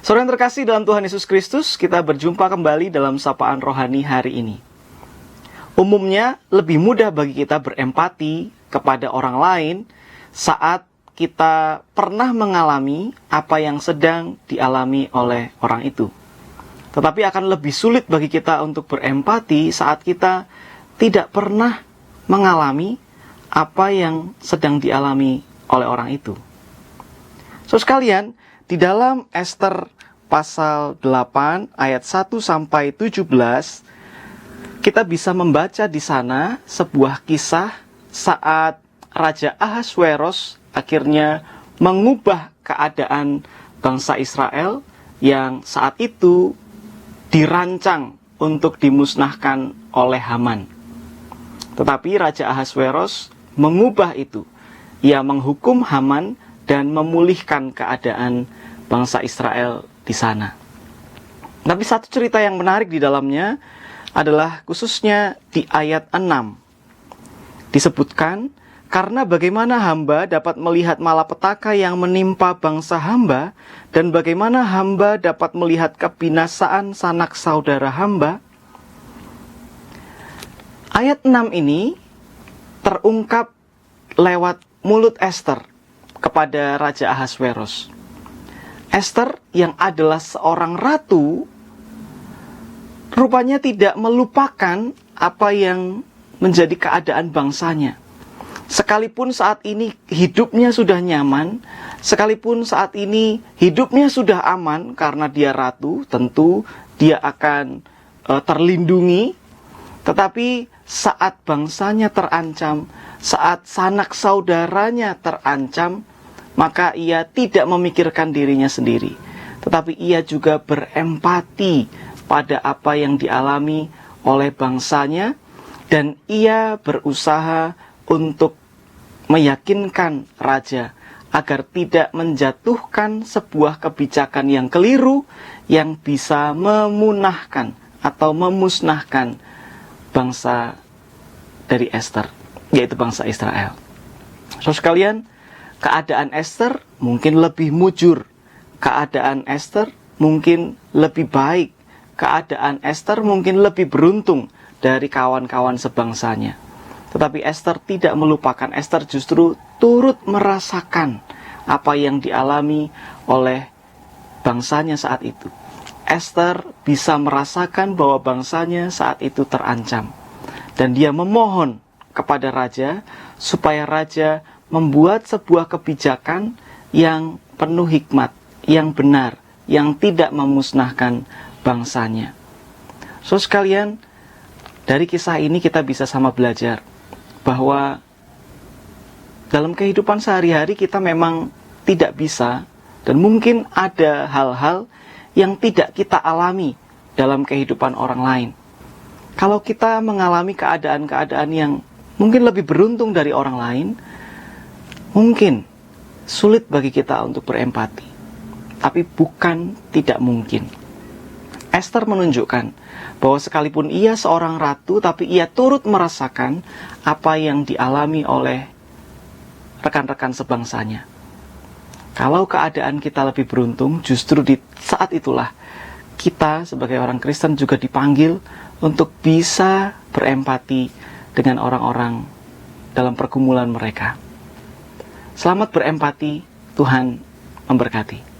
Saudara yang terkasih dalam Tuhan Yesus Kristus, kita berjumpa kembali dalam Sapaan Rohani hari ini. Umumnya lebih mudah bagi kita berempati kepada orang lain saat kita pernah mengalami apa yang sedang dialami oleh orang itu. Tetapi akan lebih sulit bagi kita untuk berempati saat kita tidak pernah mengalami apa yang sedang dialami oleh orang itu. So sekalian, di dalam Ester pasal 8 ayat 1 sampai 17, kita bisa membaca di sana sebuah kisah saat Raja Ahasweros akhirnya mengubah keadaan bangsa Israel yang saat itu dirancang untuk dimusnahkan oleh Haman. Tetapi Raja Ahasweros mengubah itu. Ia menghukum Haman dan memulihkan keadaan bangsa Israel di sana. Tapi satu cerita yang menarik di dalamnya adalah khususnya di ayat 6. Disebutkan, karena bagaimana hamba dapat melihat malapetaka yang menimpa bangsa hamba, dan bagaimana hamba dapat melihat kebinasaan sanak saudara hamba. Ayat 6 ini terungkap lewat mulut Ester kepada Raja Ahasweros. Ester yang adalah seorang ratu rupanya tidak melupakan apa yang menjadi keadaan bangsanya. Sekalipun saat ini hidupnya sudah nyaman, sekalipun saat ini hidupnya sudah aman karena dia ratu, tentu dia akan terlindungi. Tetapi saat bangsanya terancam, saat sanak saudaranya terancam, maka ia tidak memikirkan dirinya sendiri, tetapi ia juga berempati pada apa yang dialami oleh bangsanya, dan ia berusaha untuk meyakinkan raja agar tidak menjatuhkan sebuah kebijakan yang keliru yang bisa memunahkan atau memusnahkan bangsa dari Ester, yaitu bangsa Israel. Saudara sekalian, keadaan Ester mungkin lebih mujur, keadaan Ester mungkin lebih baik, keadaan Ester mungkin lebih beruntung dari kawan-kawan sebangsanya. Tetapi Ester tidak melupakan, Ester justru turut merasakan apa yang dialami oleh bangsanya saat itu. Ester bisa merasakan bahwa bangsanya saat itu terancam. Dan dia memohon kepada raja supaya raja membuat sebuah kebijakan yang penuh hikmat, yang benar, yang tidak memusnahkan bangsanya. So sekalian, dari kisah ini kita bisa sama belajar bahwa dalam kehidupan sehari-hari kita memang tidak bisa, dan mungkin ada hal-hal yang tidak kita alami dalam kehidupan orang lain. Kalau kita mengalami keadaan-keadaan yang mungkin lebih beruntung dari orang lain, mungkin sulit bagi kita untuk berempati, tapi bukan tidak mungkin. Ester menunjukkan bahwa sekalipun ia seorang ratu, tapi ia turut merasakan apa yang dialami oleh rekan-rekan sebangsanya. Kalau keadaan kita lebih beruntung, justru di saat itulah kita sebagai orang Kristen juga dipanggil untuk bisa berempati dengan orang-orang dalam pergumulan mereka. Selamat berempati, Tuhan memberkati.